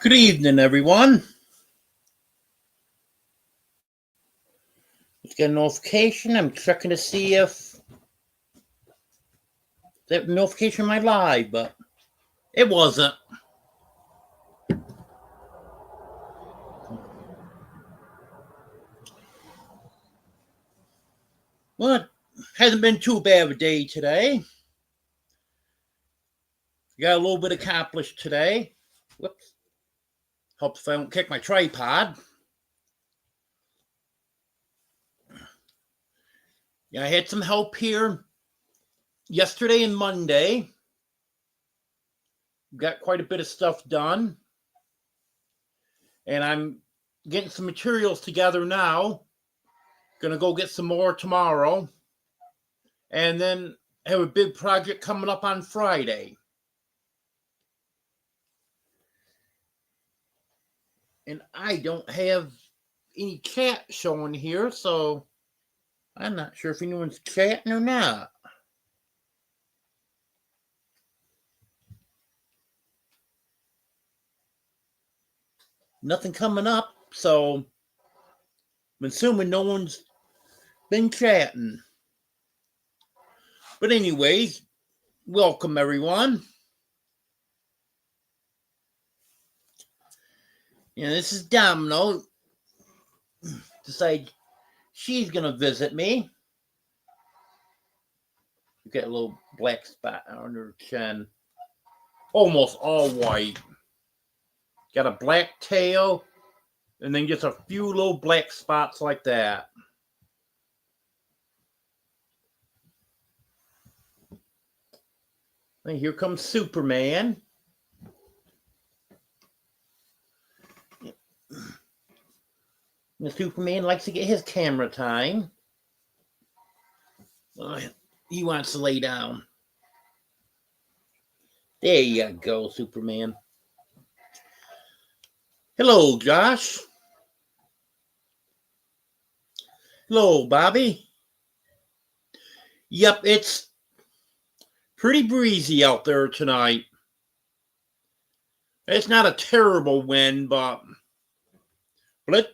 Good evening, everyone. Let's get a notification. I'm checking to see if that notification might live, but it wasn't. Well, it hasn't been too bad of a day today. Got a little bit accomplished today. Whoops. Hope if I don't kick my tripod. Yeah, I had some help here yesterday and Monday. Got quite a bit of stuff done. And I'm getting some materials together now. Gonna go get some more tomorrow. And then have a big project coming up on Friday. And I don't have any chat showing here, so I'm not sure if anyone's chatting or not. Nothing coming up, so I'm assuming no one's been chatting. But anyways, welcome everyone. Yeah, this is Domino. Decide she's gonna visit me. You get a little black spot on her chin. Almost all white. Got a black tail, and then just a few little black spots like that. And here comes Superman. The Superman likes to get his camera time. He wants to lay down. There you go, Superman. Hello, Josh. Hello, Bobby. Yep, it's pretty breezy out there tonight. It's not a terrible wind, but it's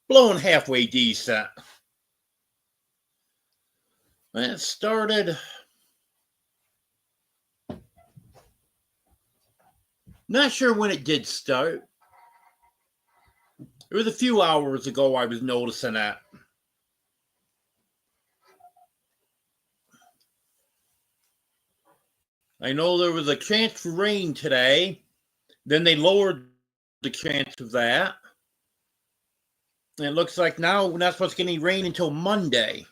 blowing halfway decent. It started not sure when it did start. It was a few hours ago I was noticing that. I know there was a chance for rain today. Then they lowered the chance of that. And it looks like now we're not supposed to get any rain until Monday.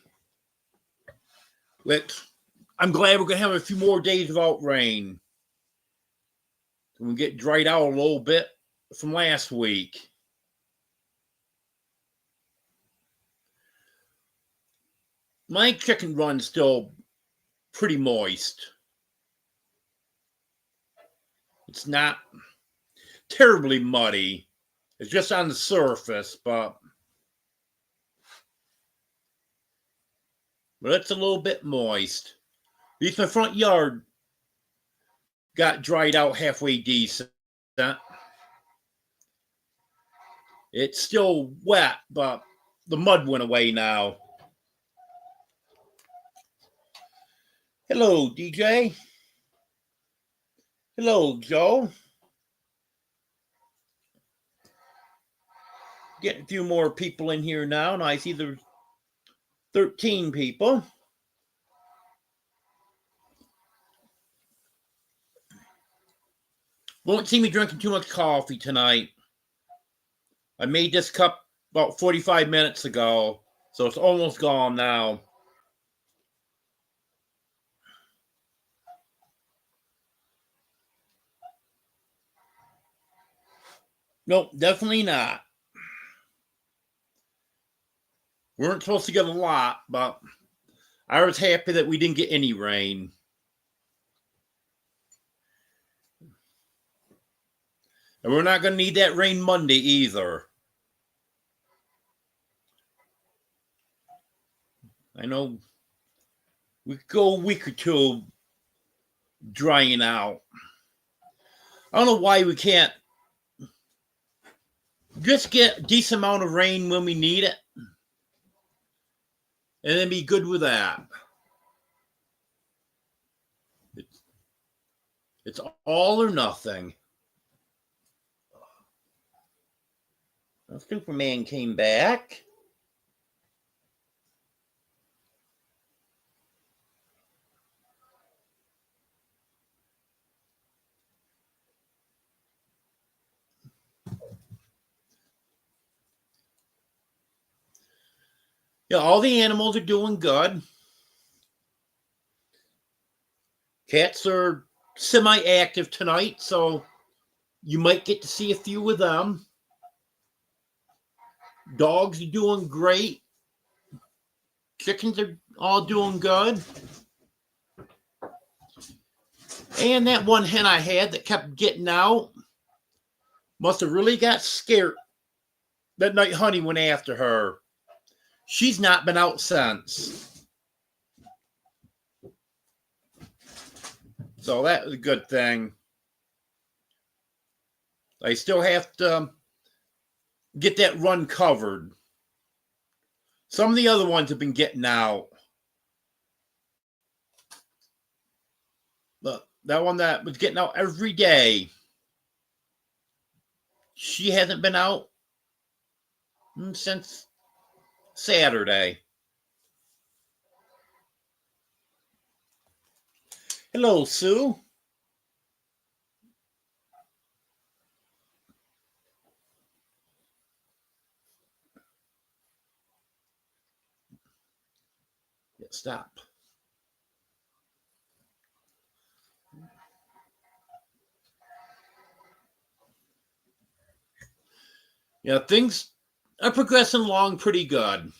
Which I'm glad we're going to have a few more days without rain. We'll get dried out a little bit from last week. My chicken run's still pretty moist. It's not terribly muddy. It's just on the surface, but it's a little bit moist. At least my front yard got dried out halfway decent. It's still wet, but the mud went away now. Hello, DJ. Hello, Joe. Getting a few more people in here now, and I see there's 13 people. Won't see me drinking too much coffee tonight. I made this cup about 45 minutes ago, so it's almost gone now. Nope, definitely not. We weren't supposed to get a lot, but I was happy that we didn't get any rain. And we're not going to need that rain Monday either. I know we could go a week or two drying out. I don't know why we can't Just get a decent amount of rain when we need it. And then be good with that. It's all or nothing. Now Superman came back. Yeah, all the animals are doing good. Cats are semi-active tonight, so you might get to see a few of them. Dogs are doing great. Chickens are all doing good. And that one hen I had that kept getting out must have really got scared that night Honey went after her. She's not been out since. So that was a good thing. I still have to get that run covered. Some of the other ones have been getting out. Look, that one that was getting out every day, she hasn't been out since Saturday. Hello, Sue. Yeah, stop. Yeah, things are progressing along pretty good.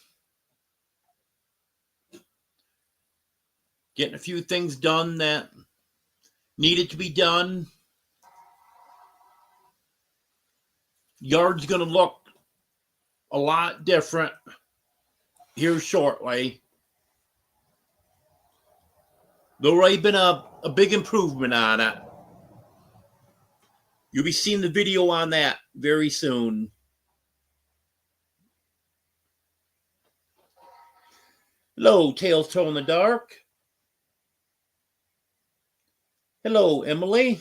Getting a few things done that needed to be done. Yard's going to look a lot different here shortly. There's already been a big improvement on it. You'll be seeing the video on that very soon. Hello, Tales Told in the Dark. Hello, Emily.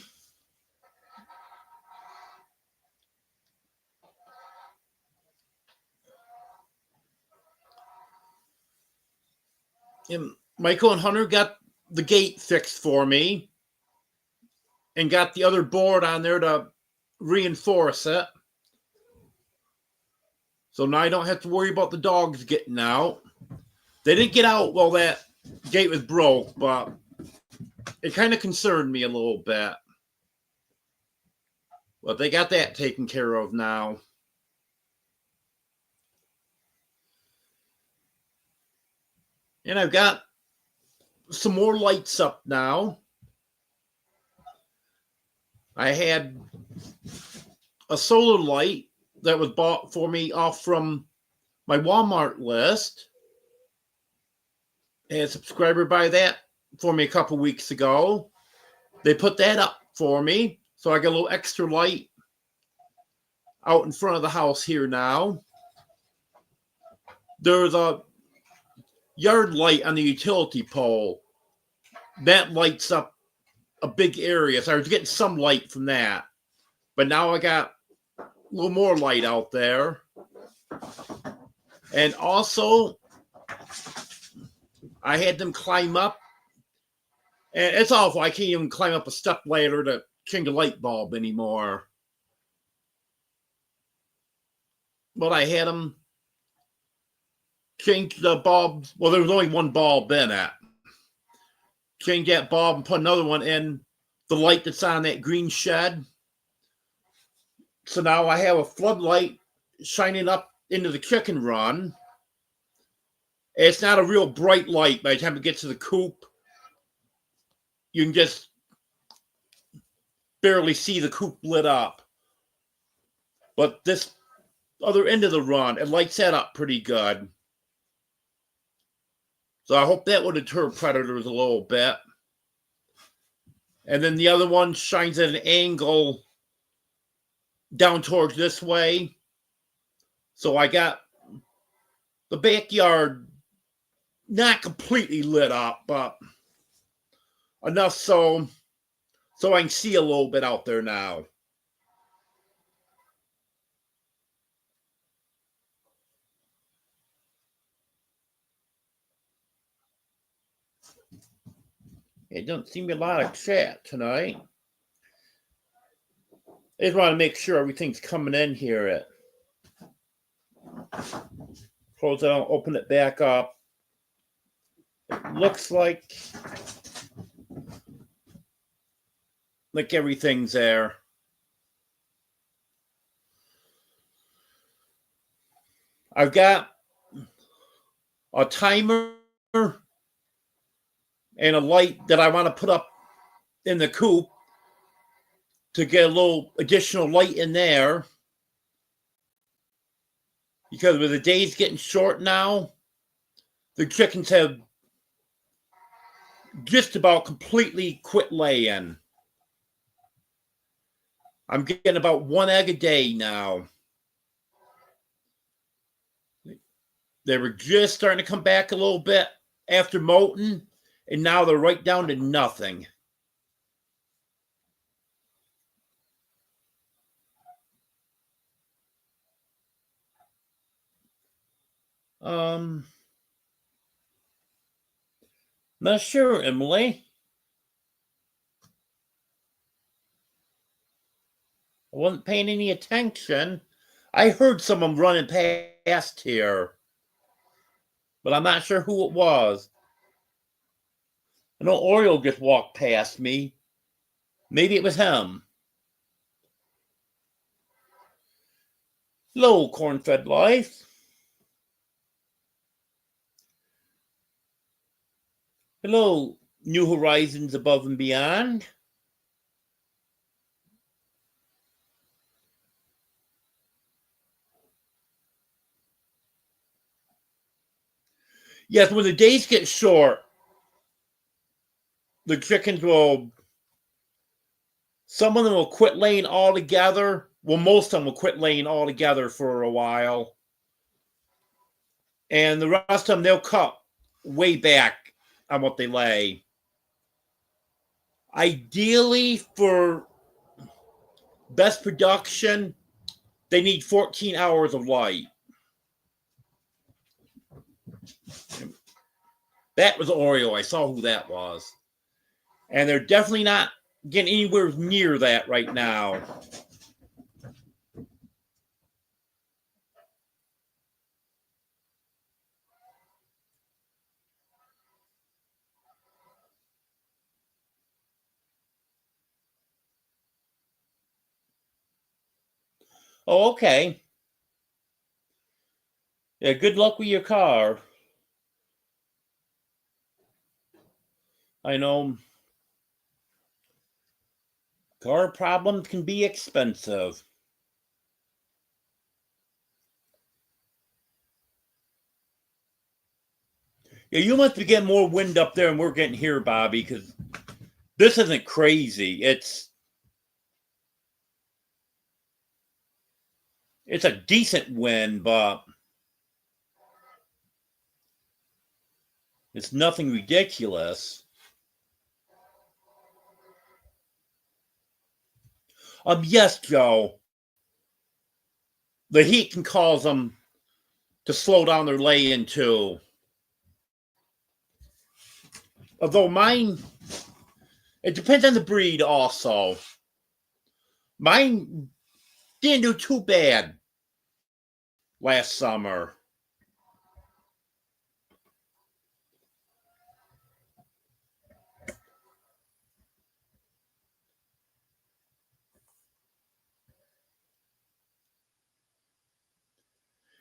And Michael and Hunter got the gate fixed for me and got the other board on there to reinforce it. So now I don't have to worry about the dogs getting out. They didn't get out while that gate was broke, but it kind of concerned me a little bit. But they got that taken care of now. And I've got some more lights up now. I had a solar light that was bought for me off from my Walmart list. I had a subscriber buy that for me a couple weeks ago. They put that up for me, so I got a little extra light out in front of the house here now. There's a yard light on the utility pole. That lights up a big area, so I was getting some light from that. But now I got a little more light out there. And also, I had them climb up. And it's awful. I can't even climb up a step ladder to change a light bulb anymore. But I had them change the bulbs. Well, there was only one bulb in it. Change that bulb and put another one in the light that's on that green shed. So now I have a floodlight shining up into the chicken run. It's not a real bright light. By the time it gets to the coop, you can just barely see the coop lit up. But this other end of the run, it lights that up pretty good. So I hope that will deter predators a little bit. And then the other one shines at an angle down towards this way. So I got the backyard not completely lit up, but enough so I can see a little bit out there now. It doesn't seem to be a lot of chat tonight. I just want to make sure everything's coming in here. Close it out, open it back up. It looks like everything's there. I've got a timer and a light that I want to put up in the coop to get a little additional light in there. Because with the days getting short now, the chickens have just about completely quit laying. I'm getting about 1 egg a day now. They were just starting to come back a little bit after molting, and now they're right down to nothing. Not sure, Emily. I wasn't paying any attention. I heard someone running past here, but I'm not sure who it was. I know Oriole just walked past me. Maybe it was him. Hello, Corn-Fed Life. Hello, New Horizons Above and Beyond. Yes, when the days get short, the chickens will, some of them will quit laying altogether. Well, most of them will quit laying altogether for a while. And the rest of them, they'll cut way back on what they lay. Ideally, for best production, they need 14 hours of light. That was Oriole. I saw who that was. And they're definitely not getting anywhere near that right now. Oh, okay. Yeah, good luck with your car. I know car problems can be expensive. Yeah, you must be getting more wind up there than we're getting here, Bobby, because this isn't crazy. It's a decent wind, but it's nothing ridiculous. Yes, Joe. The heat can cause them to slow down their laying too. Although mine, it depends on the breed also. Mine didn't do too bad last summer.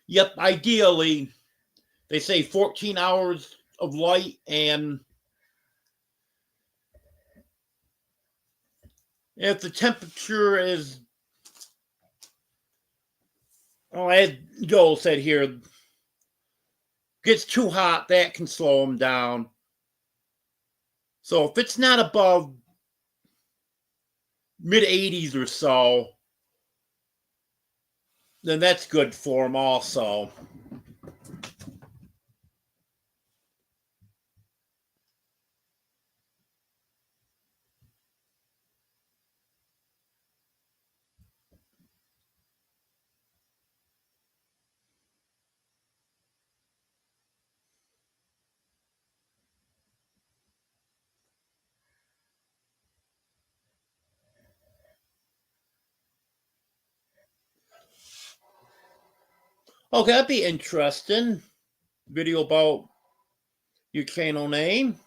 Yep, ideally, they say 14 hours of light, and if the temperature is, oh, as Joel said here, gets too hot, that can slow them down. So if it's not above mid 80s or so, then that's good for them also. Okay, that'd be interesting. Video about your channel name.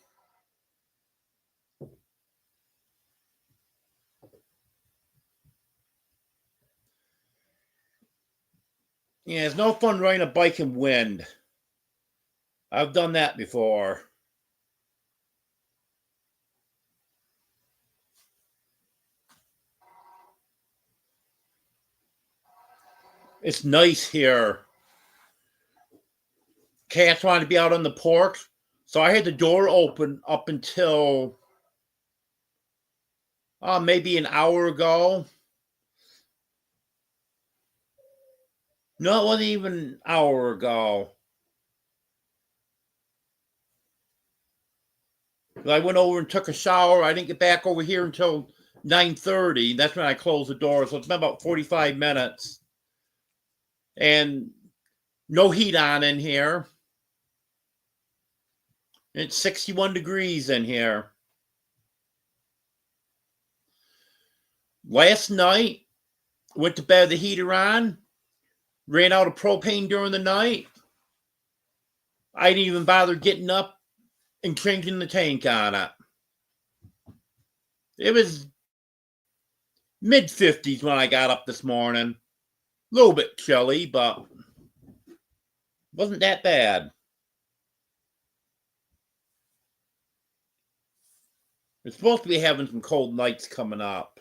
Yeah, it's no fun riding a bike in wind. I've done that before. It's nice here. Cats wanted to be out on the porch, so I had the door open up until maybe an hour ago. No, it wasn't even an hour ago. I went over and took a shower. I didn't get back over here until 9:30. That's when I closed the door. So it's been about 45 minutes. And no heat on in here. It's 61 degrees in here. Last night, went to bed, the heater on. Ran out of propane during the night. I didn't even bother getting up and changing the tank on it. It was mid-50s when I got up this morning. A little bit chilly, but wasn't that bad. We're supposed to be having some cold nights coming up.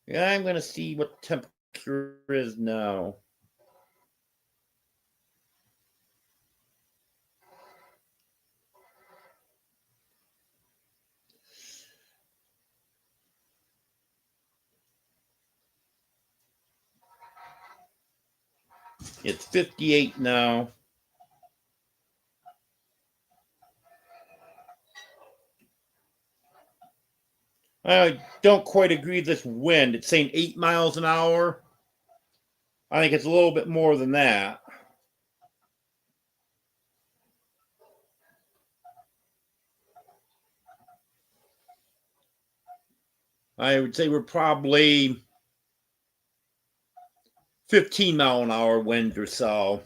Yeah, I'm going to see what the temperature is now. It's 58 now. I don't quite agree with this wind. It's saying 8 miles an hour. I think it's a little bit more than that. I would say we're probably 15 mile an hour wind or so.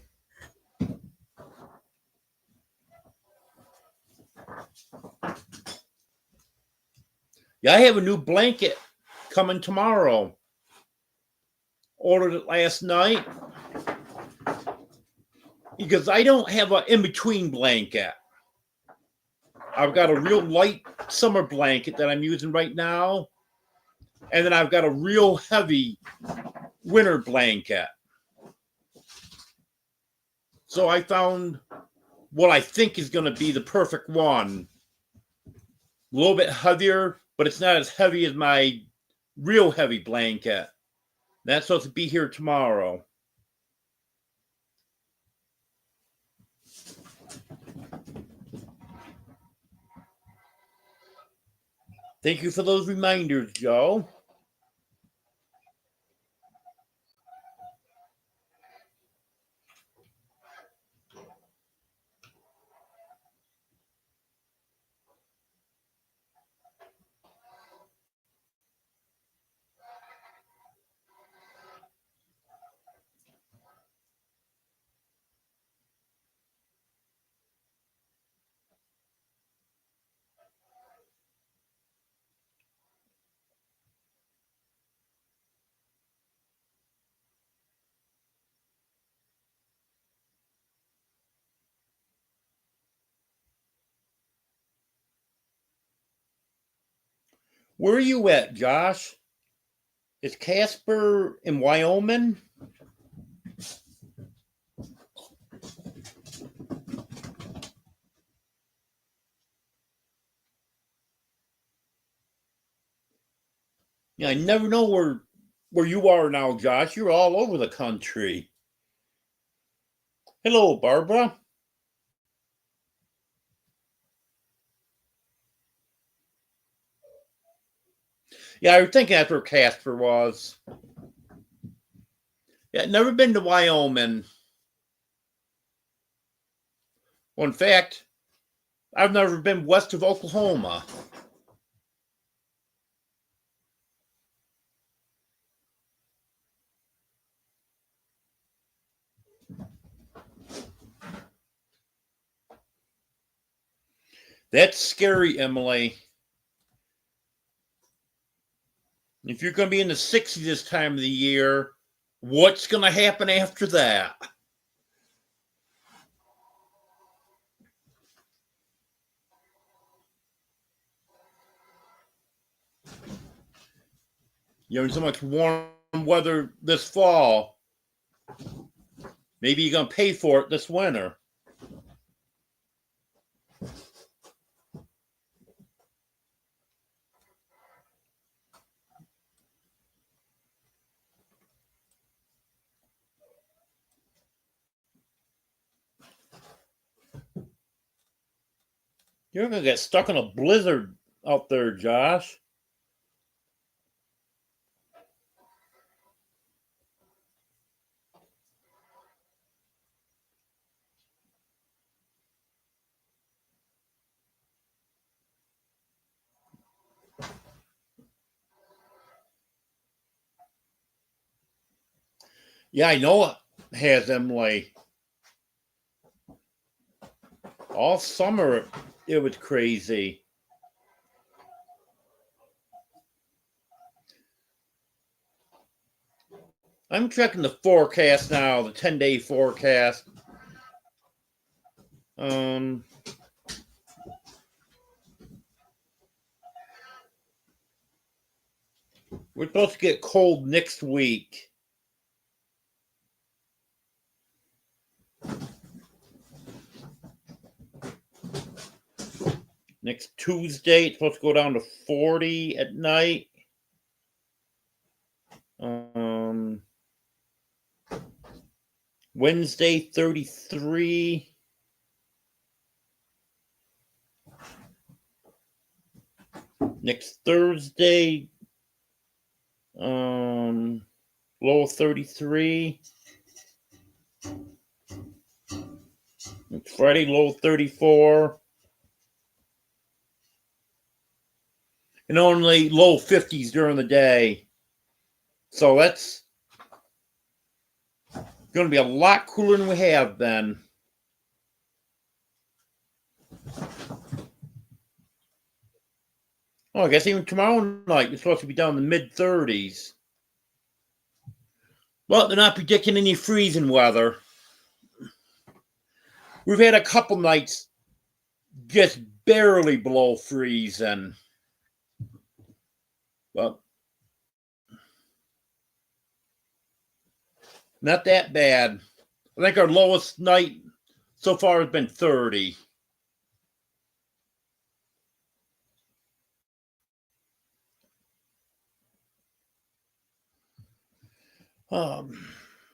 Yeah, I have a new blanket coming tomorrow. Ordered it last night because I don't have an in-between blanket. I've got a real light summer blanket that I'm using right now, and then I've got a real heavy winter blanket. So I found what I think is going to be the perfect one. A little bit heavier, but it's not as heavy as my real heavy blanket. That's supposed to be here tomorrow. Thank you for those reminders, Joe. Where are you at, Josh? Is Casper in Wyoming? Yeah, I never know where you are now, Josh. You're all over the country. Hello, Barbara. Yeah, I was thinking that's where Casper was. Yeah, never been to Wyoming. Well, in fact, I've never been west of Oklahoma. That's scary, Emily. If you're going to be in the 60s this time of the year, what's going to happen after that? You're in so much warm weather this fall. Maybe you're going to pay for it this winter. You're going to get stuck in a blizzard out there, Josh. Yeah, I know it has, Emily. All summer it was crazy. I'm checking the forecast now, the 10-day forecast. We're supposed to get cold next week. Next Tuesday, it's supposed to go down to 40 at night. Wednesday, 33. Next Thursday, low 33. Next Friday, low 34. And only low 50s during the day. So that's going to be a lot cooler than we have been. Oh, I guess even tomorrow night it's supposed to be down in the mid-30s. Well, they're not predicting any freezing weather. We've had a couple nights just barely below freezing. But not that bad. I think our lowest night so far has been 30.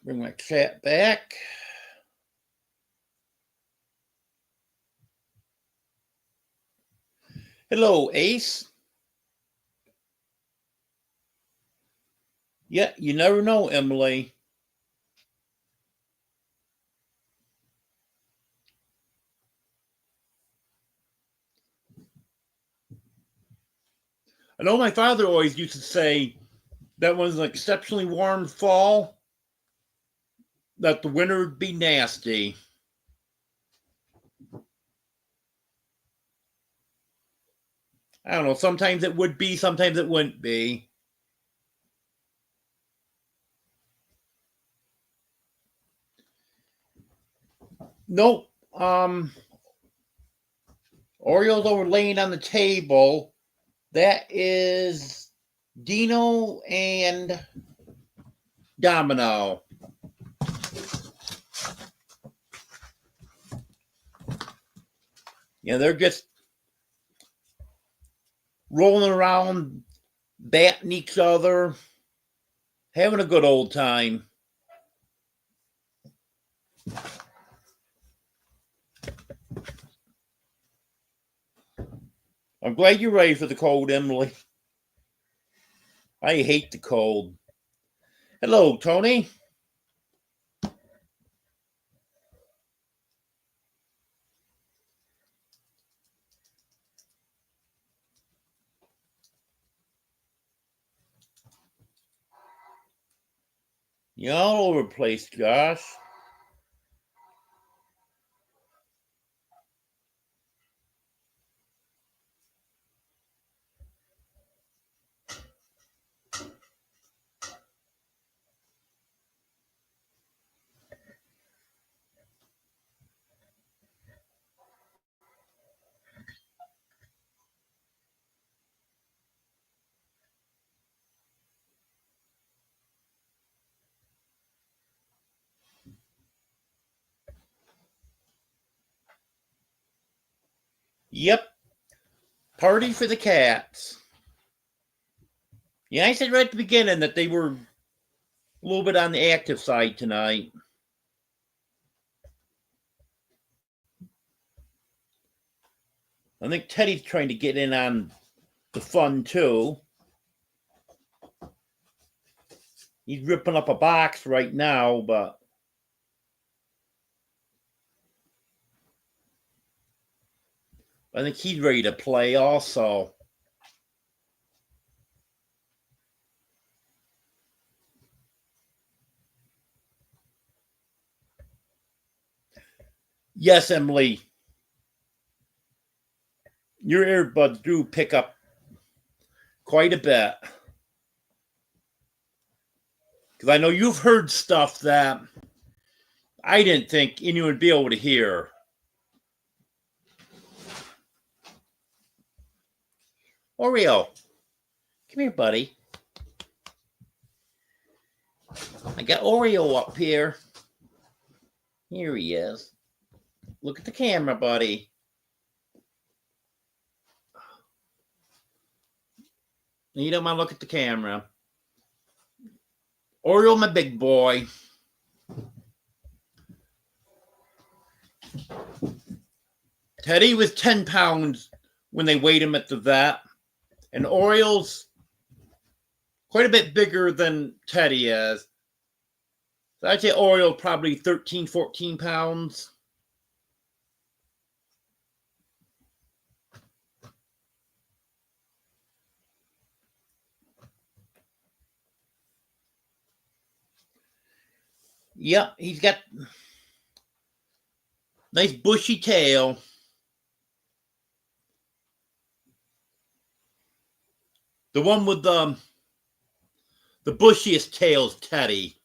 Bring my chat back. Hello, Ace. Yeah, you never know, Emily. I know my father always used to say that was an exceptionally warm fall, that the winter would be nasty. I don't know, sometimes it would be, sometimes it wouldn't be. Nope. Oreo's over laying on the table. That is Dino and Domino. Yeah, they're just rolling around batting each other, having a good old time. I'm glad you're ready for the cold, Emily. I hate the cold. Hello, Tony. You're all over the place, Josh. Yep. Party for the cats. Yeah, I said right at the beginning that they were a little bit on the active side tonight. I think Teddy's trying to get in on the fun too. He's ripping up a box right now, but I think he's ready to play also. Yes, Emily. Your earbuds do pick up quite a bit. Because I know you've heard stuff that I didn't think anyone would be able to hear. Oreo, come here, buddy. I got Oreo up here. Here he is. Look at the camera, buddy. You don't want to look at the camera. Oreo, my big boy. Teddy was 10 pounds when they weighed him at the vet. And Oreo's quite a bit bigger than Teddy is. So I'd say Oreo probably 13, 14 pounds. Yep, he's got nice bushy tail. The one with the bushiest tail is Teddy.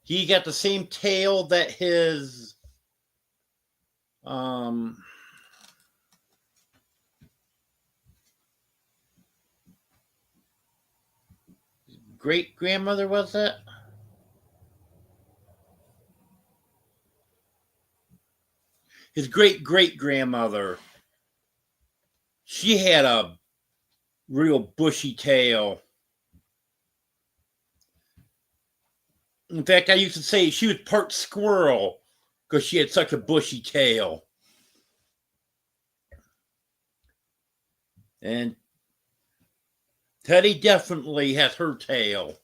He got the same tail that his great grandmother, was it? His great great grandmother. She had a real bushy tail. In fact, I used to say she was part squirrel because she had such a bushy tail. And Teddy definitely has her tail.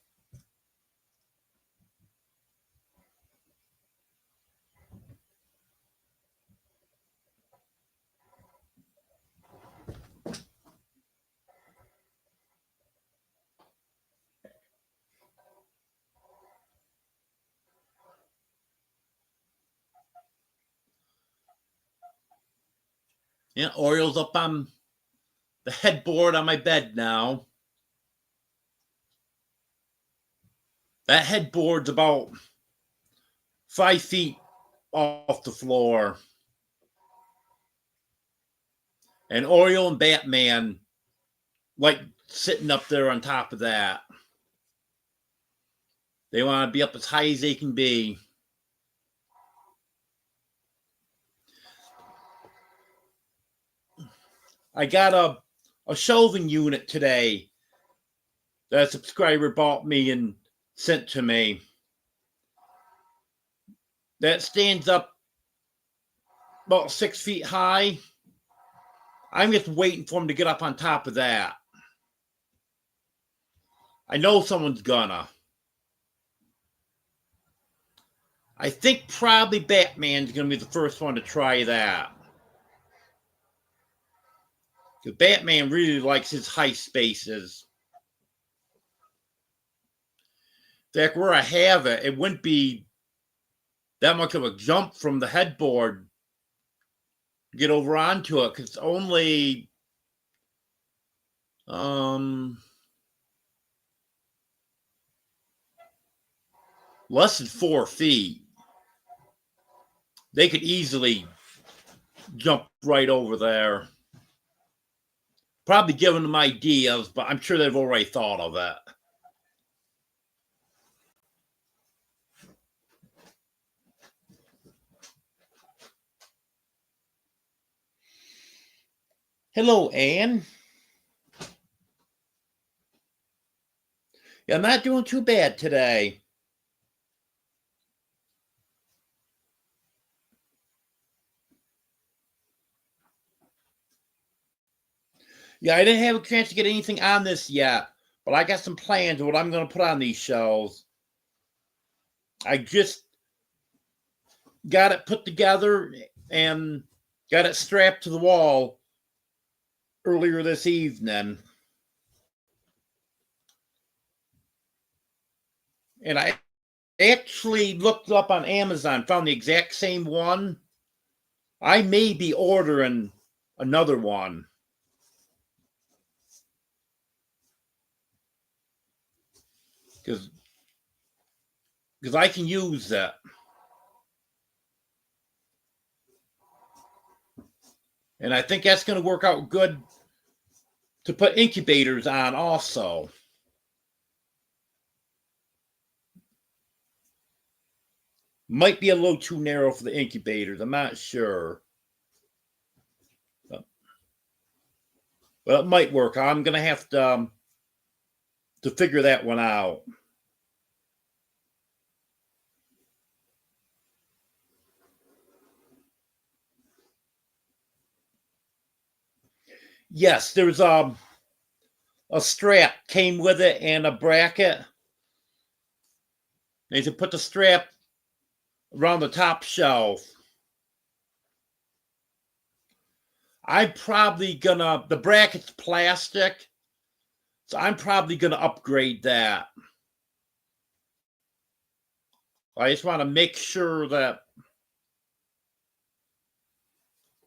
Yeah, Oriole's up on the headboard on my bed now. That headboard's about 5 feet off the floor. And Oriole and Batman like sitting up there on top of that. They want to be up as high as they can be. I got a shelving unit today that a subscriber bought me and sent to me. That stands up about 6 feet high. I'm just waiting for him to get up on top of that. I know someone's gonna. I think probably Batman's gonna be the first one to try that. Because Batman really likes his high spaces. In fact, where I have it, it wouldn't be that much of a jump from the headboard to get over onto it, because it's only less than 4 feet. They could easily jump right over there. Probably giving them ideas, but I'm sure they've already thought of it. Hello, Anne. Yeah, I'm not doing too bad today. Yeah, I didn't have a chance to get anything on this yet, but I got some plans of what I'm going to put on these shelves. I just got it put together and got it strapped to the wall earlier this evening. And I actually looked up on Amazon, found the exact same one. I may be ordering another one. Because I can use that. And I think that's going to work out good to put incubators on also. Might be a little too narrow for the incubators. I'm not sure. But it might work. I'm going to have to figure that one out. Yes, there's a strap came with it and a bracket. And you put the strap around the top shelf. I'm probably gonna, the bracket's plastic, so I'm probably gonna upgrade that. I just want to make sure that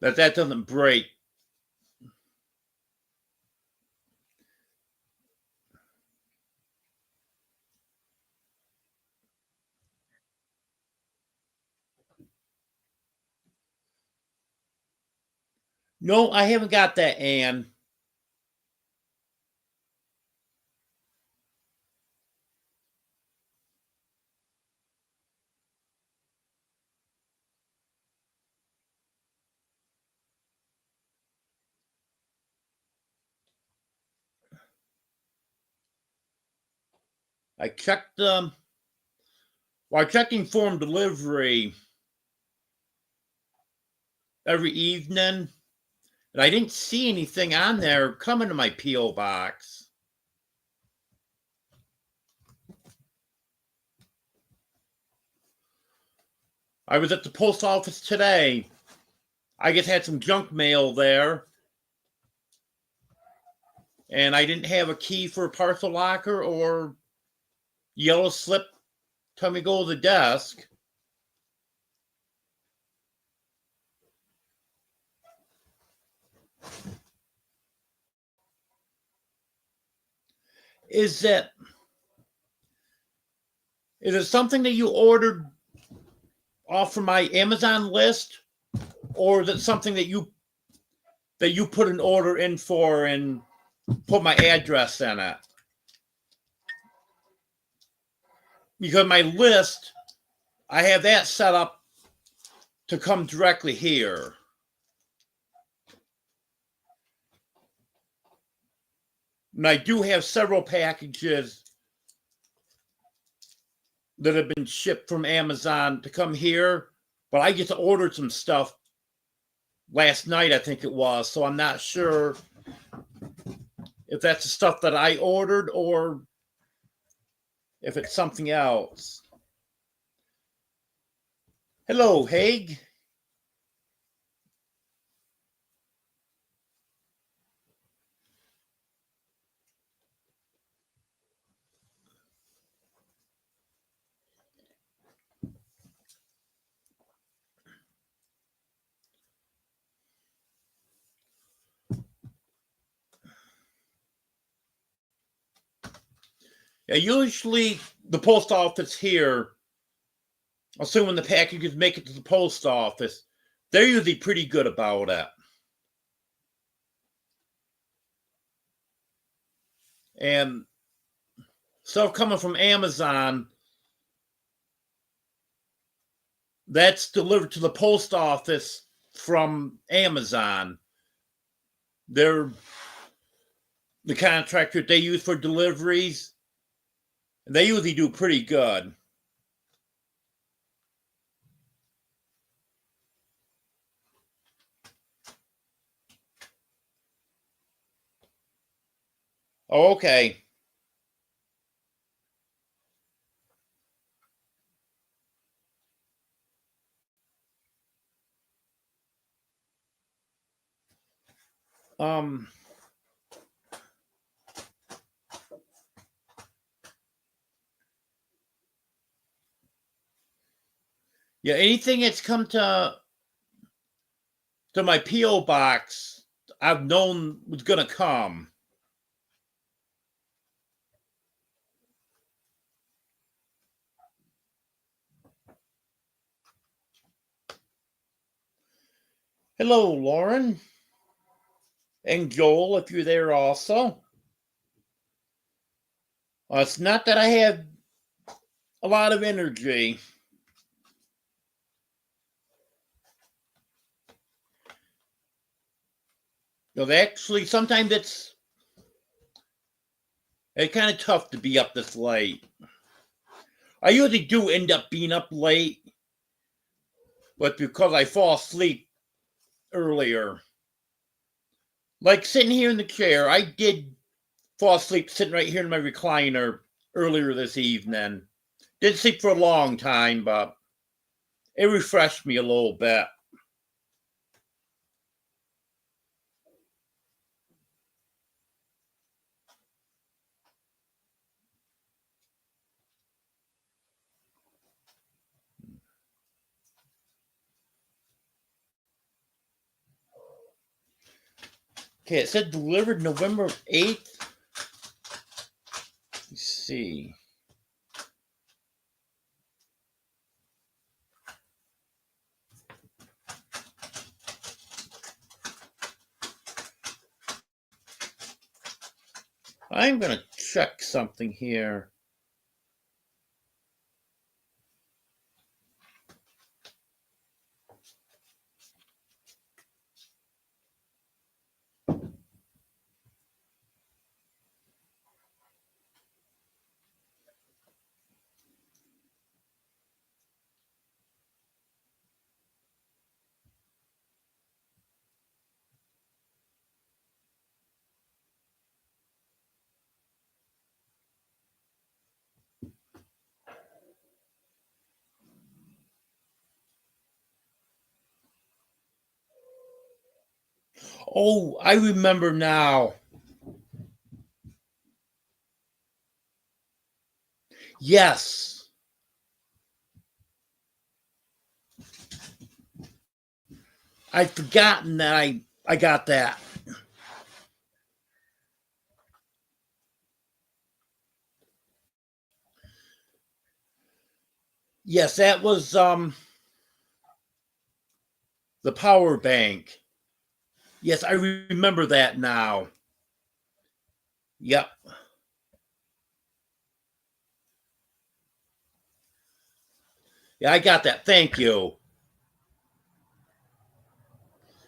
that doesn't break. No, I haven't got that, Anne. I checked I checked informed delivery every evening, and I didn't see anything on there coming to my P.O. box. I was at the post office today. I just had some junk mail there. And I didn't have a key for a parcel locker or yellow slip. Tell me to go to the desk. Is it something that you ordered off from my Amazon list, or is it something that you put an order in for and put my address in it? Because my list, I have that set up to come directly here. And I do have several packages that have been shipped from Amazon to come here, but I just ordered some stuff last night, I think it was, so I'm not sure if that's the stuff that I ordered or if it's something else. Hello, Haig. Yeah, usually the post office here, assuming the packages make it to the post office, they're usually pretty good about it. And stuff coming from Amazon, that's delivered to the post office from Amazon. They're the contractor they use for deliveries. And they usually do pretty good. Oh, okay. Yeah, anything that's come to my P.O. box, I've known was gonna come. Hello, Lauren. And Joel, if you're there also. It's not that I have a lot of energy. Actually, sometimes it's kind of tough to be up this late. I usually do end up being up late, but because I fall asleep earlier. Like sitting here in the chair, I did fall asleep sitting right here in my recliner earlier this evening. Didn't sleep for a long time, but it refreshed me a little bit. Okay, it said delivered November 8th. Let's see. I'm going to check something here. Oh, I remember now. Yes. I'd forgotten that I got that. Yes, that was the power bank. Yes, I remember that now. Yep. Yeah, I got that. Thank you.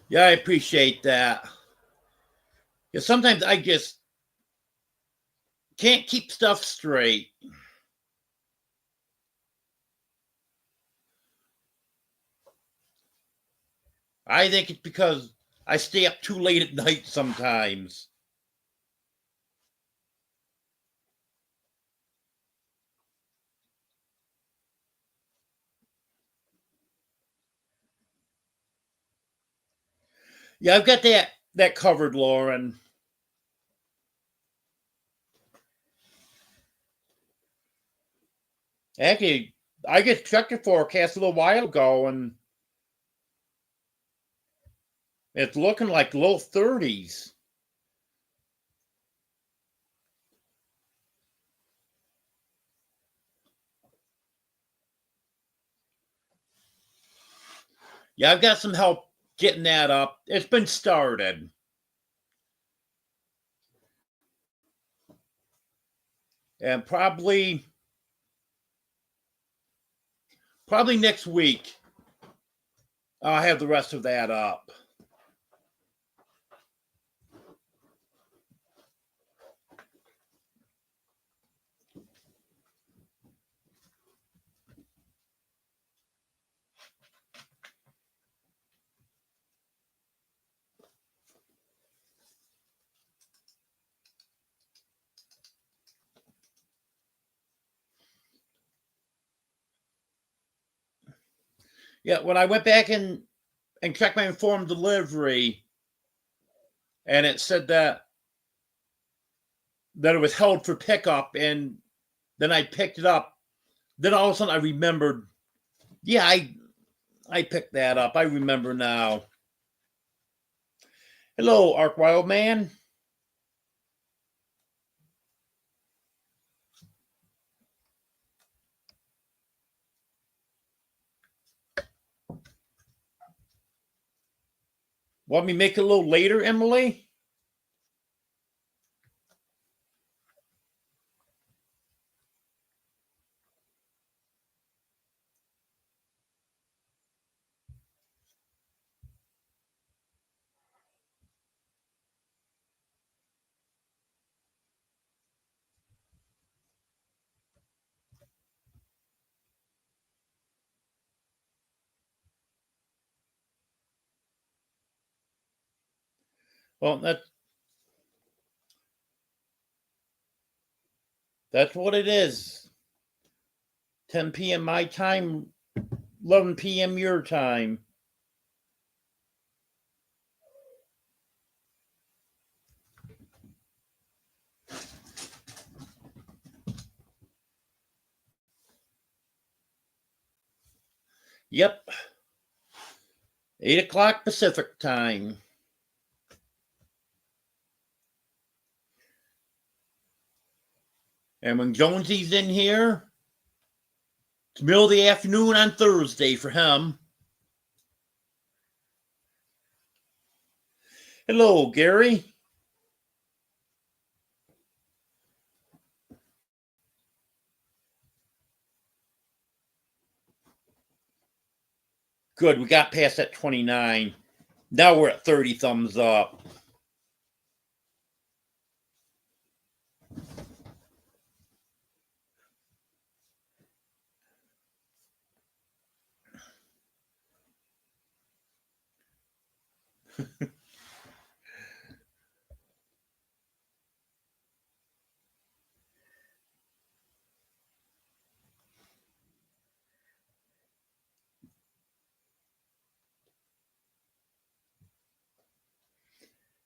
Yeah, I appreciate that. Yeah, sometimes I just can't keep stuff straight. I think it's because I stay up too late at night sometimes. Yeah, I've got that covered, Lauren. Actually, I just checked the forecast a little while ago, and it's looking like low 30s. Yeah, I've got some help getting that up. It's been started. And probably next week, I'll have the rest of that up. Yeah, when I went back and checked my informed delivery, and it said that it was held for pickup, and then I picked it up. Then all of a sudden I remembered, yeah, I picked that up. I remember now. Hello, Ark Wild Man. Want me to make it a little later, Emily? Well, that's what it is. 10 p.m. my time, 11 p.m. your time. Yep. 8 o'clock Pacific time. And when Jonesy's in here, it's middle of the afternoon on Thursday for him. Hello, Gary. Good, we got past that 29. Now we're at 30 thumbs up.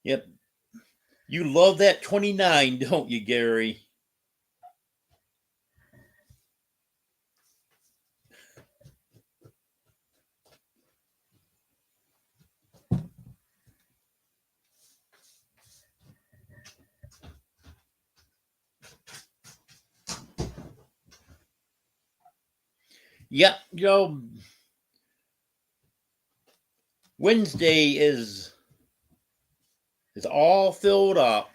Yep. You love that 29, don't you, Gary? Yep, Joe. Wednesday is all filled up.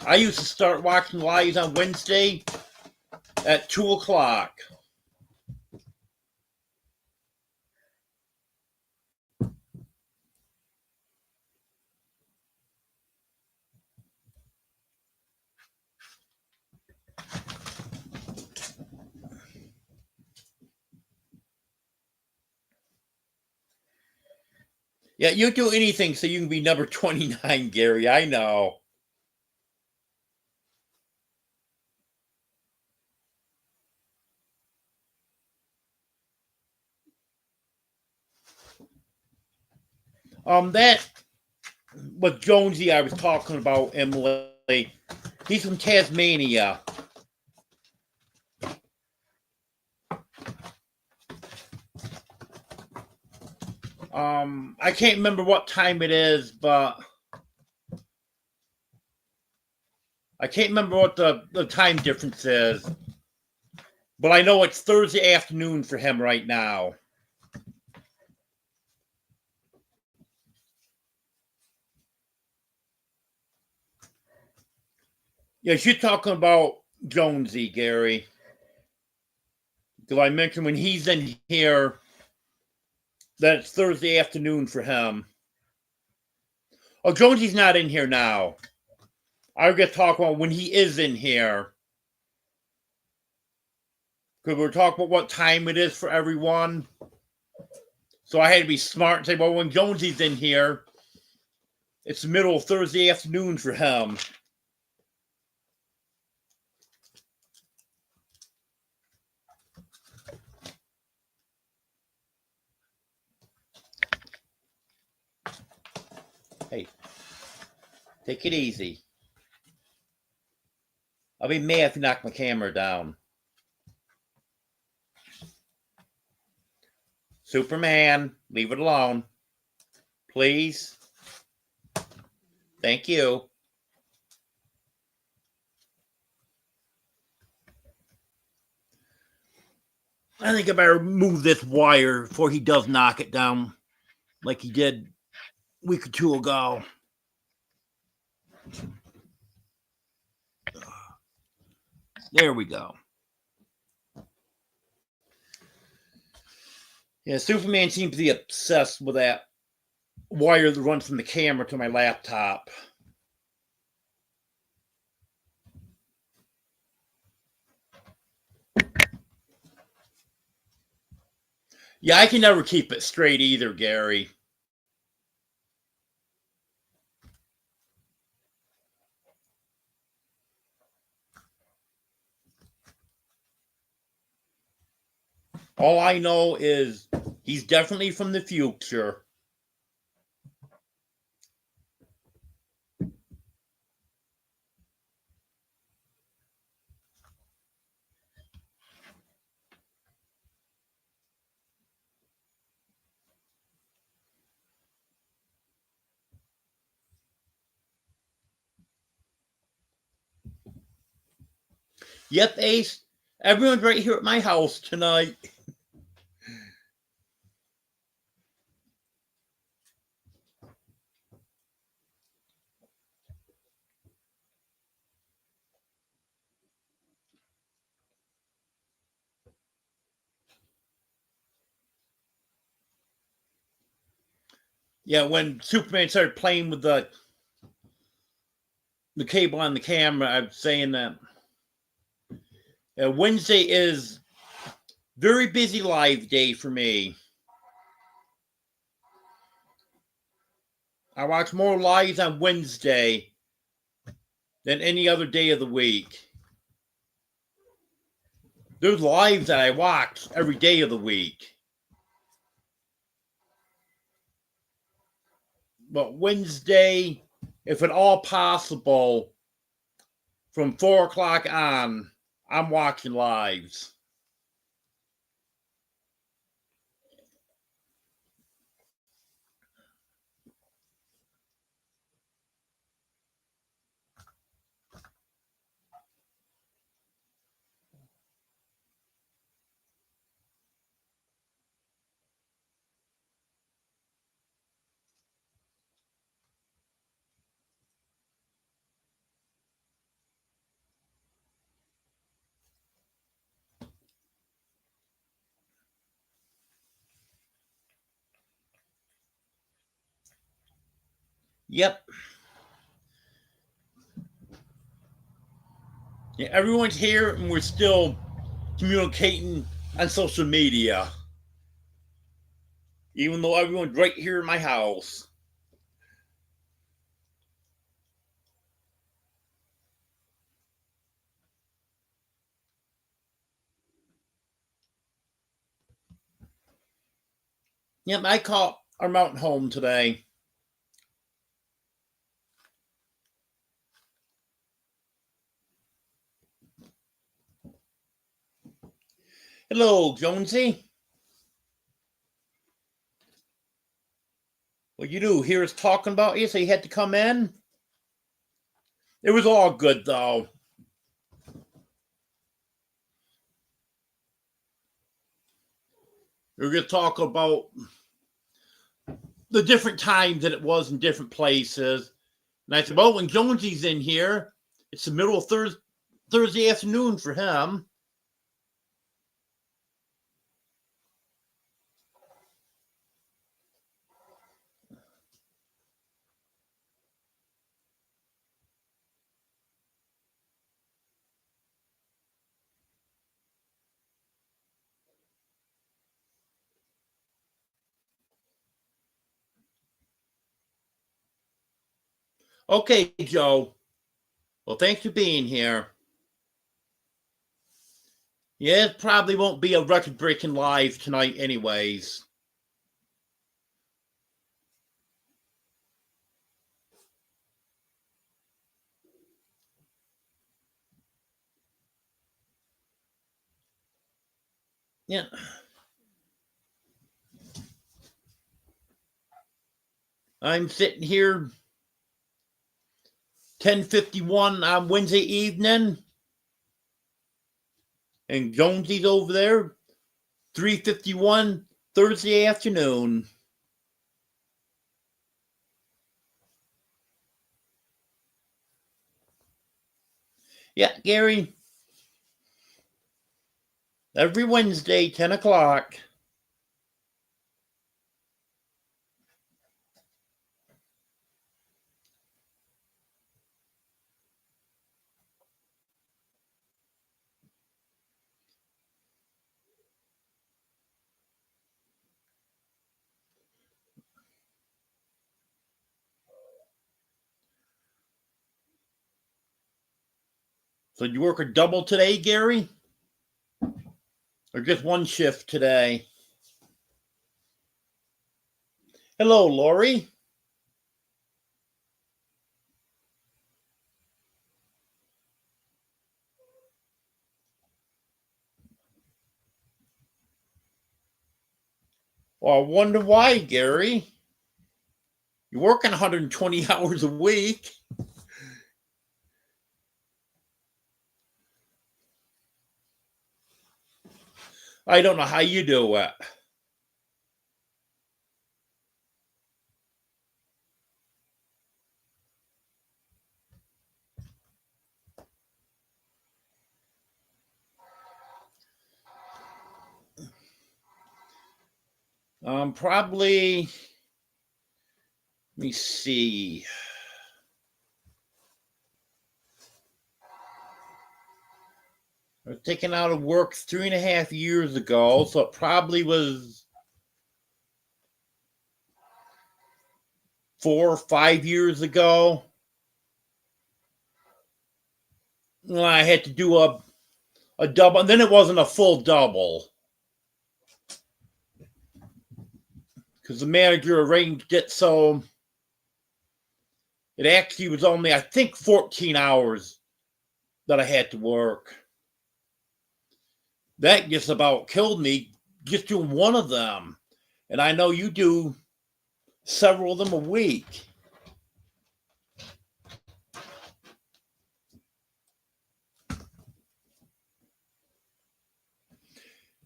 I used to start watching lives on Wednesday at 2 o'clock. Yeah, you'll do anything so you can be number 29, Gary. I know. That was Jonesy I was talking about, Emily. He's from Tasmania. I can't remember what time it is, but I can't remember what the time difference is. But I know it's Thursday afternoon for him right now. Yes, you're talking about Jonesy, Gary. Because I mentioned when he's in here that it's Thursday afternoon for him. Oh, Jonesy's not in here now. I get talking about when he is in here. Because we're talking about what time it is for everyone. So I had to be smart and say, well, when Jonesy's in here, it's the middle of Thursday afternoon for him. Hey, take it easy. I'll be mad if you knock my camera down. Superman, leave it alone. Please. Thank you. I think I better move this wire before he does knock it down like he did a week or two ago. There we go. Yeah, Superman seems to be obsessed with that wire that runs from the camera to my laptop. Yeah, I can never keep it straight either, Gary. All I know is he's definitely from the future. Yep, Ace. Everyone's right here at my house tonight. Yeah, when Superman started playing with the cable on the camera, I'm saying that Wednesday is very busy live day for me. I watch more lives on Wednesday than any other day of the week. There's lives that I watch every day of the week. But Wednesday, if at all possible, from 4 o'clock on, I'm watching lives. Yep. Yeah, everyone's here and we're still communicating on social media. even though everyone's right here in my house. Yep, I caught our mountain home today. Hello, Jonesy. What you do? Hear us talking about you, so you had to come in? It was all good, though. We were going to talk about the different times that it was in different places. And I said, well, when Jonesy's in here, it's the middle of Thursday afternoon for him. Okay, Joe. Well, thanks for being here. Yeah, it probably won't be a record-breaking live tonight anyways. Yeah. I'm sitting here 10:51 on Wednesday evening. And Jonesy's over there 3:51 Thursday afternoon. Yeah, Gary. Every Wednesday, 10 o'clock. So you work a double today, Gary? Or just one shift today? Hello, Lori. Well, I wonder why, Gary. You're working 120 hours a week. I don't know how you do it. Probably, let me see. I was taken out of work 3.5 years ago, so it probably was 4 or 5 years ago. I had to do a double, and then it wasn't a full double because the manager arranged it so it actually was only, I think, 14 hours that I had to work. That just about killed me just doing one of them. And I know you do several of them a week.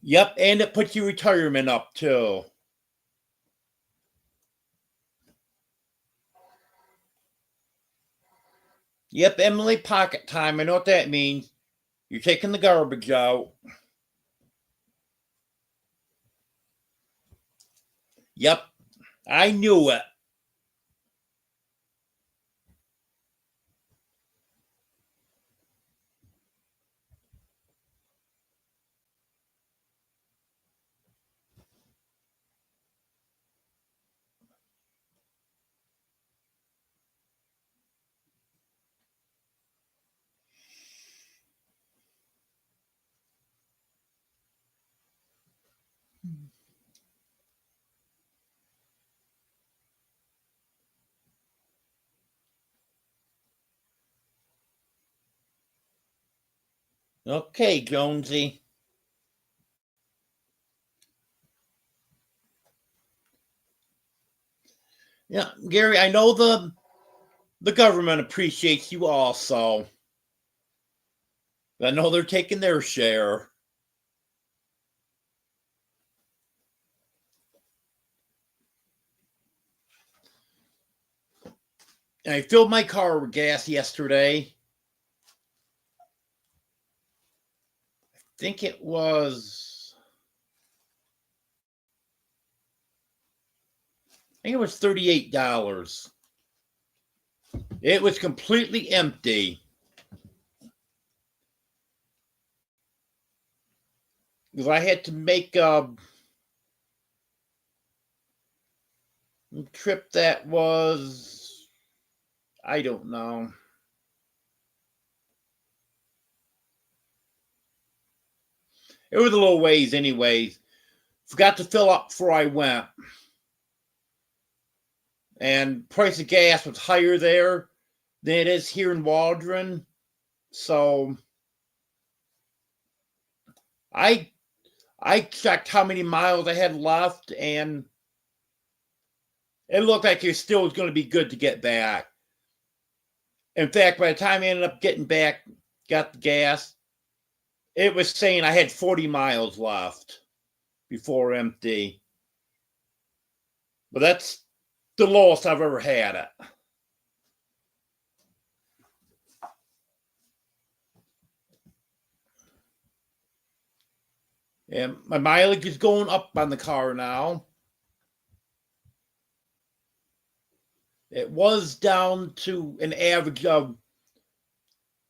Yep, and it puts your retirement up too. Yep, Emily, pocket time. I know what that means. You're taking the garbage out. Yep, I knew it. Okay, Jonesy. Yeah, Gary, I know the government appreciates you also. I know they're taking their share. I filled my car with gas yesterday. I think it was $38. It was completely empty. Because I had to make a trip that was, I don't know. It was a little ways anyways. Forgot to fill up before I went. And price of gas was higher there than it is here in Waldron. So I checked how many miles I had left, and it looked like it still was going to be good to get back. In fact, by the time I ended up getting back, got the gas, it was saying I had 40 miles left before empty. But that's the lowest I've ever had it. And my mileage is going up on the car now. It was down to an average of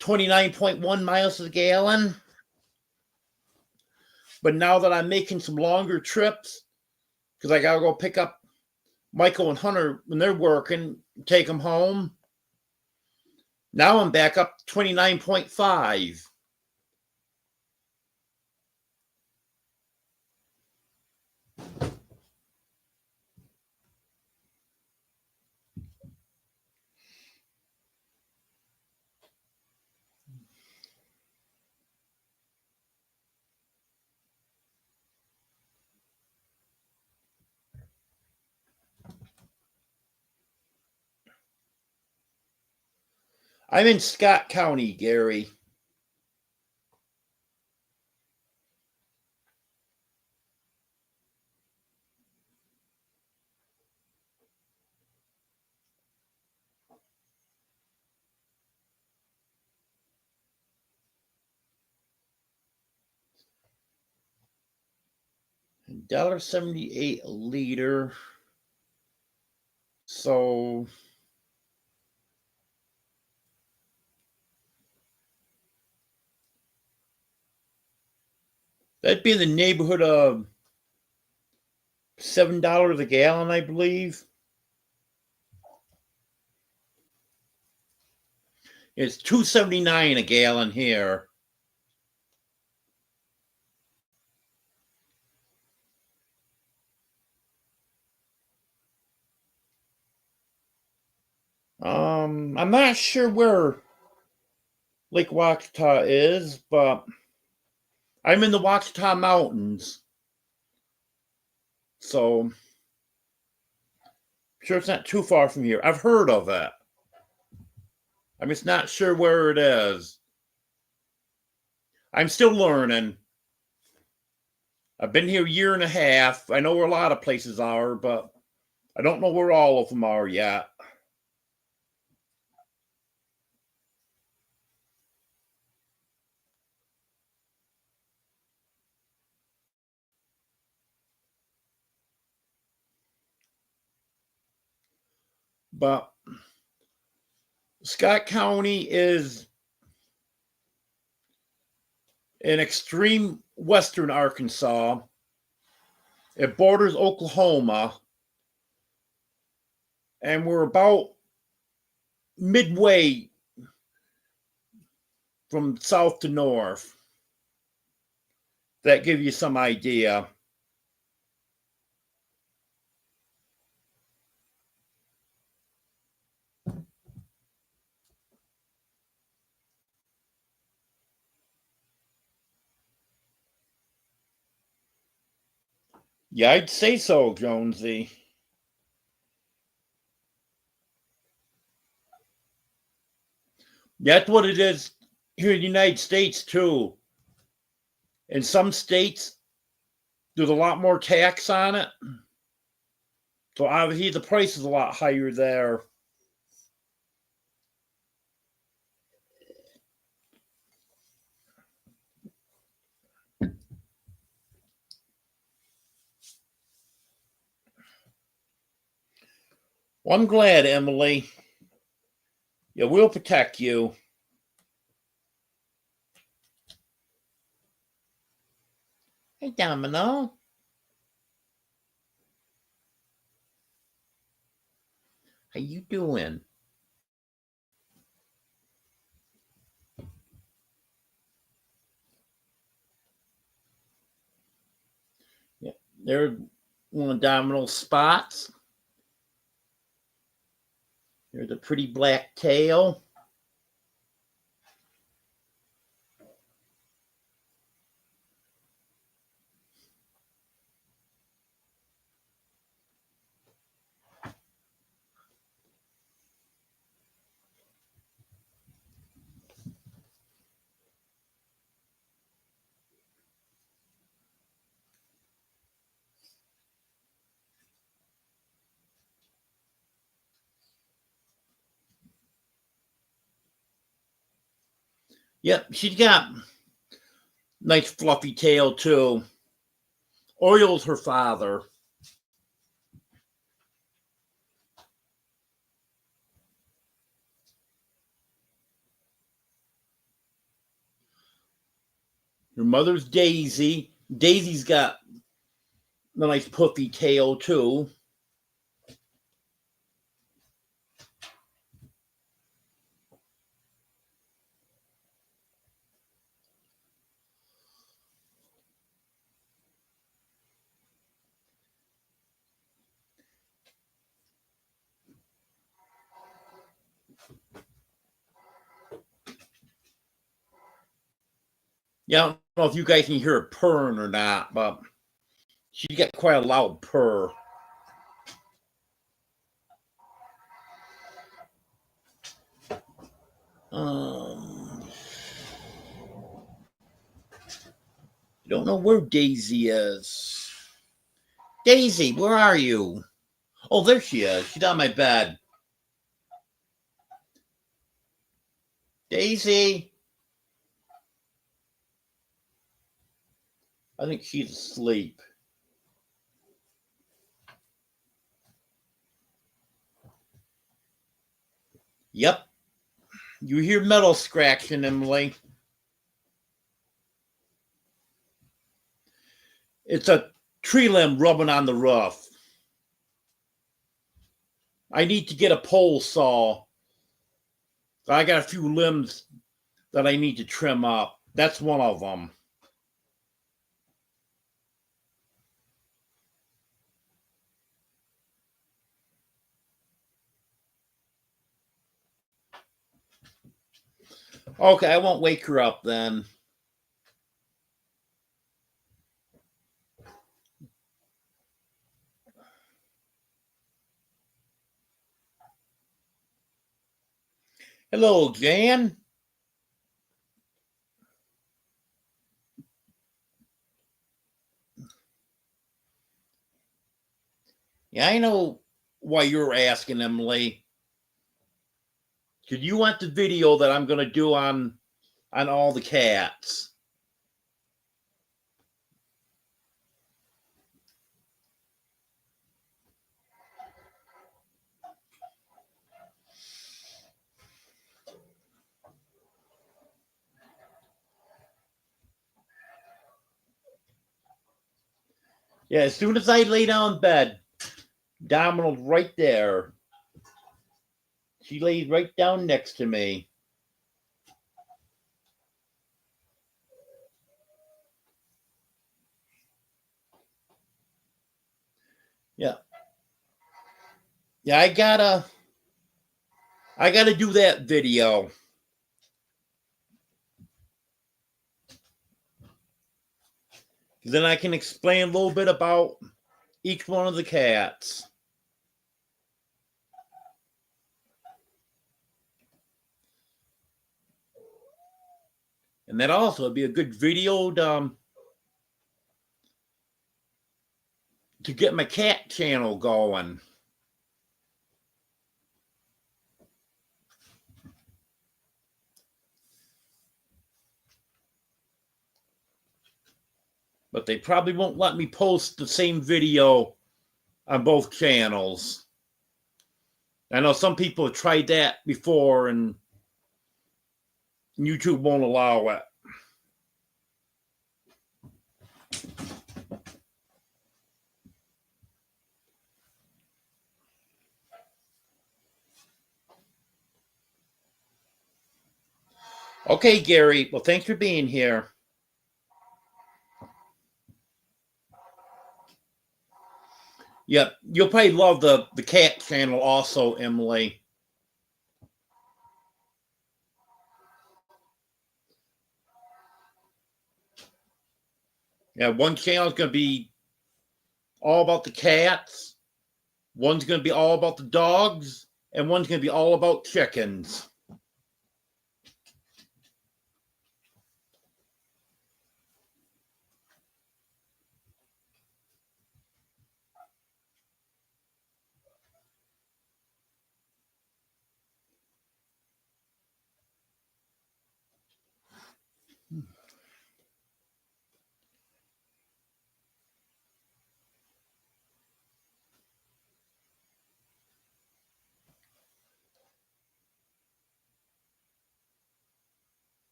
29.1 miles to the gallon. But now that I'm making some longer trips, because I got to go pick up Michael and Hunter when they're working, take them home. Now I'm back up 29.5. I'm in Scott County, Gary. $1.78 a liter. So that'd be in the neighborhood of $7 a gallon, I believe. It's $2.79 a gallon here. I'm not sure where Lake Ouachita is, but I'm in the Ouachita Mountains. So I'm sure it's not too far from here. I've heard of it. I'm just not sure where it is. I'm still learning. I've been here a year and a half. I know where a lot of places are, but I don't know where all of them are yet. But Scott County is in extreme western Arkansas. It borders Oklahoma. And we're about midway from south to north. That gives you some idea. Yeah, I'd say so, Jonesy. That's what it is here in the United States, too. In some states, there's a lot more tax on it. So obviously the price is a lot higher there. Well, I'm glad, Emily. Yeah, we'll protect you. Hey, Domino. How you doing? Yeah, there's one of Domino's spots. There's a pretty black tail. Yep, she's got nice fluffy tail too. Oriole's her father. Her mother's Daisy. Daisy's got a nice puffy tail too. Yeah, I don't know if you guys can hear her purring or not, but she got quite a loud purr. Don't know where Daisy is. Daisy, where are you? Oh, there she is. She's on my bed. Daisy. I think she's asleep. Yep. You hear metal scratching, Emily. It's a tree limb rubbing on the roof. I need to get a pole saw. I got a few limbs that I need to trim up. That's one of them. Okay, I won't wake her up then. Hello, Jan. Yeah, I know why you're asking, Emily. Because you want the video that I'm going to do on all the cats. Yeah, as soon as I lay down in bed, Domino's right there. She lays right down next to me. Yeah. Yeah, I gotta do that video. Then I can explain a little bit about each one of the cats. And that also would be a good video to get my cat channel going. But they probably won't let me post the same video on both channels. I know some people have tried that before and YouTube won't allow it. Okay, Gary. Well, thanks for being here. Yep, you'll probably love the cat channel also, Emily. Yeah, one channel is going to be all about the cats, one's going to be all about the dogs, and one's going to be all about chickens.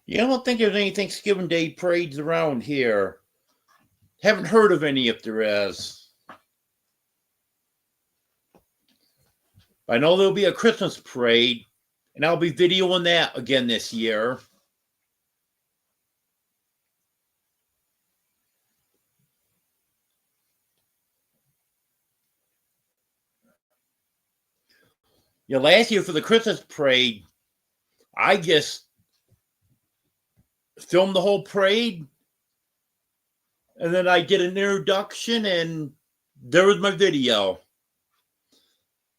Yeah, I don't think there's any Thanksgiving Day parades around here. Haven't heard of any if there is. I know there'll be a Christmas parade, and I'll be videoing that again this year. Yeah, last year for the Christmas parade, I just filmed the whole parade, and then I did an introduction, and there was my video.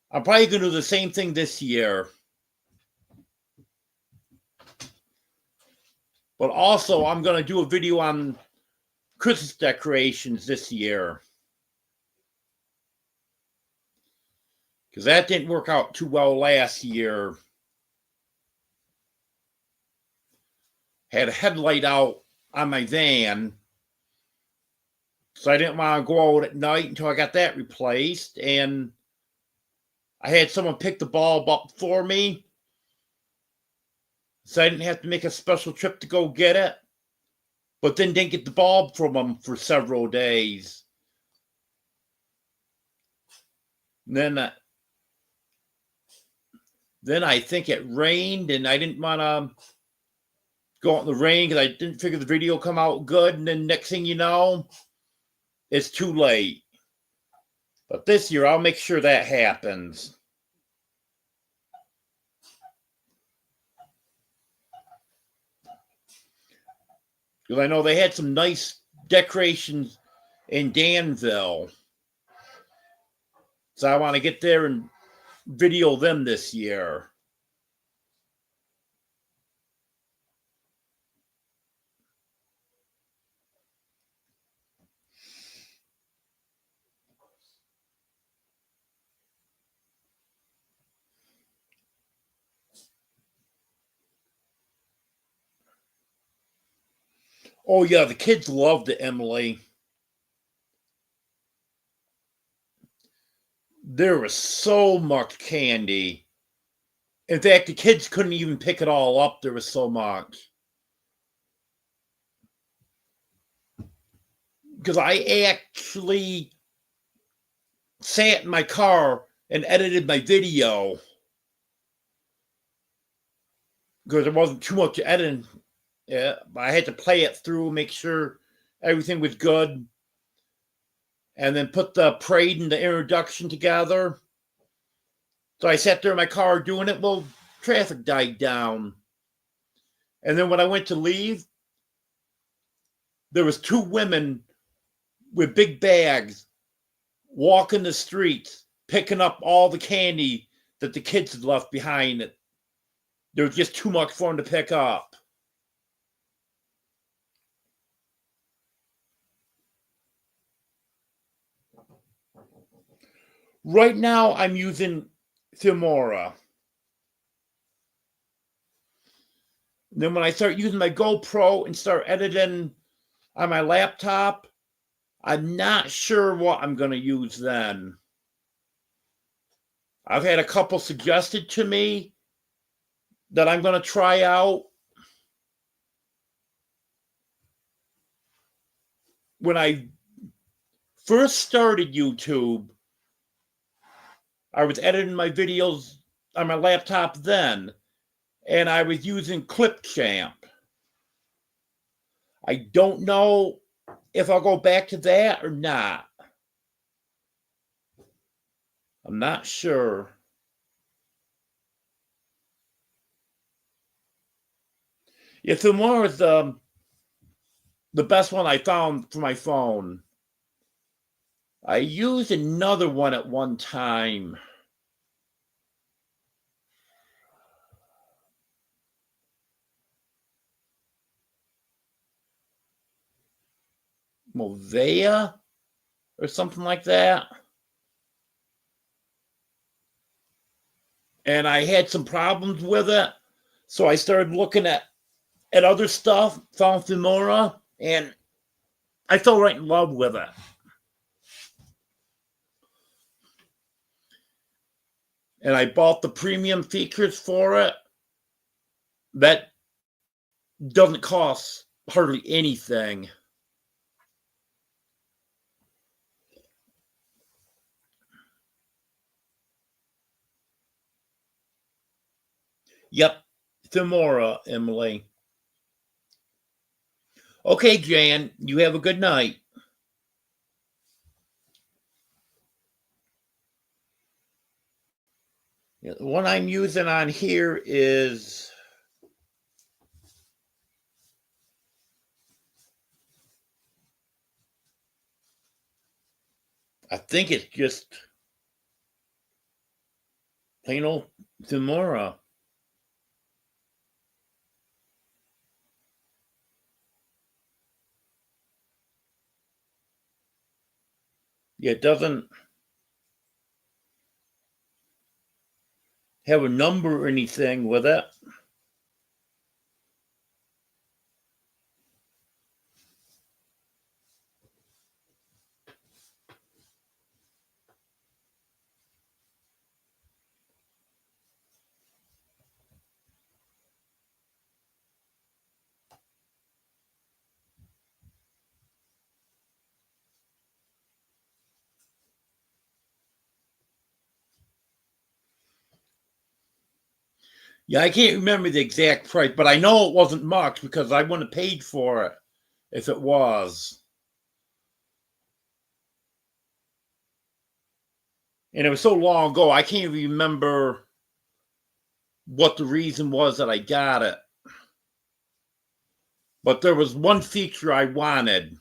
I'm probably going to do the same thing this year. But also, I'm going to do a video on Christmas decorations this year. Because that didn't work out too well last year. Had a headlight out on my van. So I didn't want to go out at night until I got that replaced. And I had someone pick the bulb up for me. So I didn't have to make a special trip to go get it. But then didn't get the bulb from them for several days. And then I think it rained, and I didn't want to go out in the rain because I didn't figure the video would come out good. And then next thing you know, it's too late. But this year, I'll make sure that happens. Because I know they had some nice decorations in Danville. So I want to get there and video them this year. Oh, yeah, the kids loved it, Emily. There was so much candy. In fact, the kids couldn't even pick it all up. There was so much. Because I actually sat in my car and edited my video. Because there wasn't too much editing. Yeah, but I had to play it through, make sure everything was good. And then put the parade and the introduction together. So I sat there in my car doing it. Well, traffic died down. And then when I went to leave, there was two women with big bags walking the streets, picking up all the candy that the kids had left behind. There was just too much for them to pick up. Right now, I'm using Filmora. Then when I start using my GoPro and start editing on my laptop, I'm not sure what I'm going to use then. I've had a couple suggested to me that I'm going to try out. When I first started YouTube, I was editing my videos on my laptop then, and I was using Clipchamp. I don't know if I'll go back to that or not. I'm not sure. Yeah, Filmora is the best one I found for my phone. I used another one at one time. Movea or something like that. And I had some problems with it. So I started looking at other stuff, found Filmora, and I fell right in love with it. And I bought the premium features for it. That doesn't cost hardly anything. Yep, Filmora, Emily. Okay, Jan, you have a good night. The one I'm using on here is I think it's just plain old Filmora. Yeah, it doesn't have a number or anything with it. Yeah, I can't remember the exact price, but I know it wasn't much because I wouldn't have paid for it if it was. And it was so long ago, I can't remember what the reason was that I got it. But there was one feature I wanted,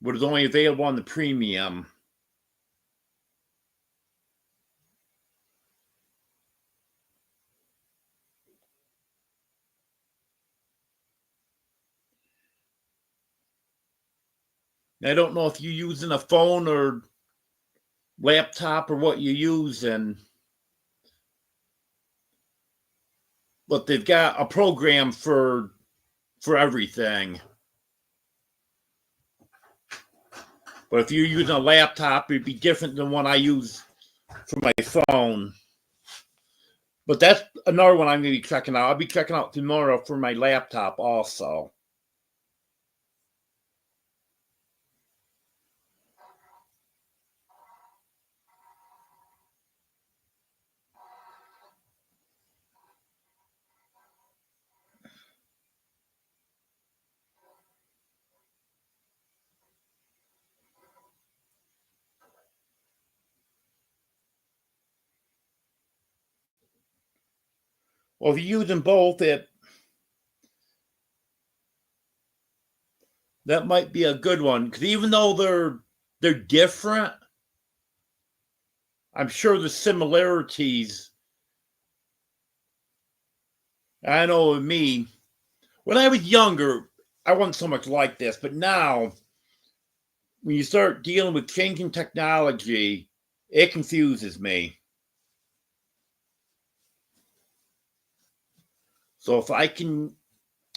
but it was only available on the premium. I don't know if you're using a phone or laptop or what you're using, but they've got a program for everything. But if you're using a laptop, it'd be different than what I use for my phone. But that's another one I'm going to be checking out. I'll be checking out tomorrow for my laptop also. Well, if you're using both, that might be a good one. Because even though they're different, I'm sure the similarities. I know with me, when I was younger, I wasn't so much like this, but now, when you start dealing with changing technology, it confuses me. So if I can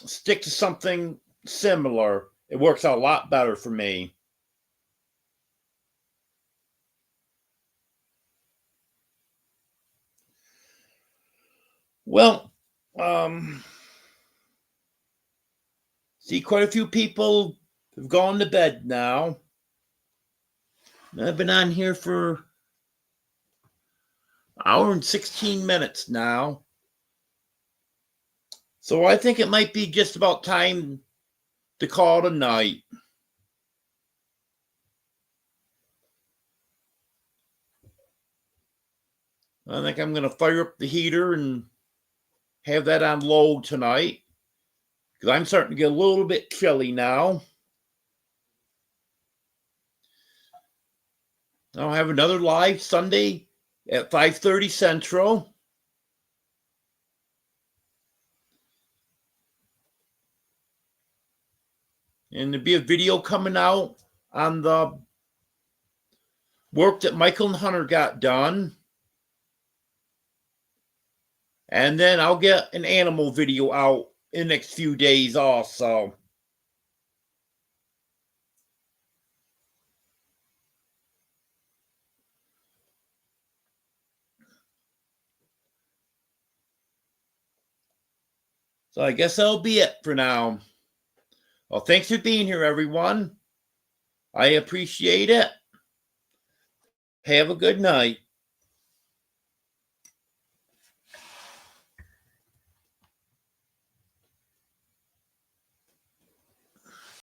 stick to something similar, it works out a lot better for me. Well, see, quite a few people have gone to bed now. I've been on here for an hour and 16 minutes now. So I think it might be just about time to call it a night. I think I'm going to fire up the heater and have that on low tonight, because I'm starting to get a little bit chilly now. I'll have another live Sunday at 5:30 Central. And there'll be a video coming out on the work that Michael and Hunter got done. And then I'll get an animal video out in the next few days also. So I guess that'll be it for now. Well, thanks for being here, everyone. I appreciate it. Have a good night.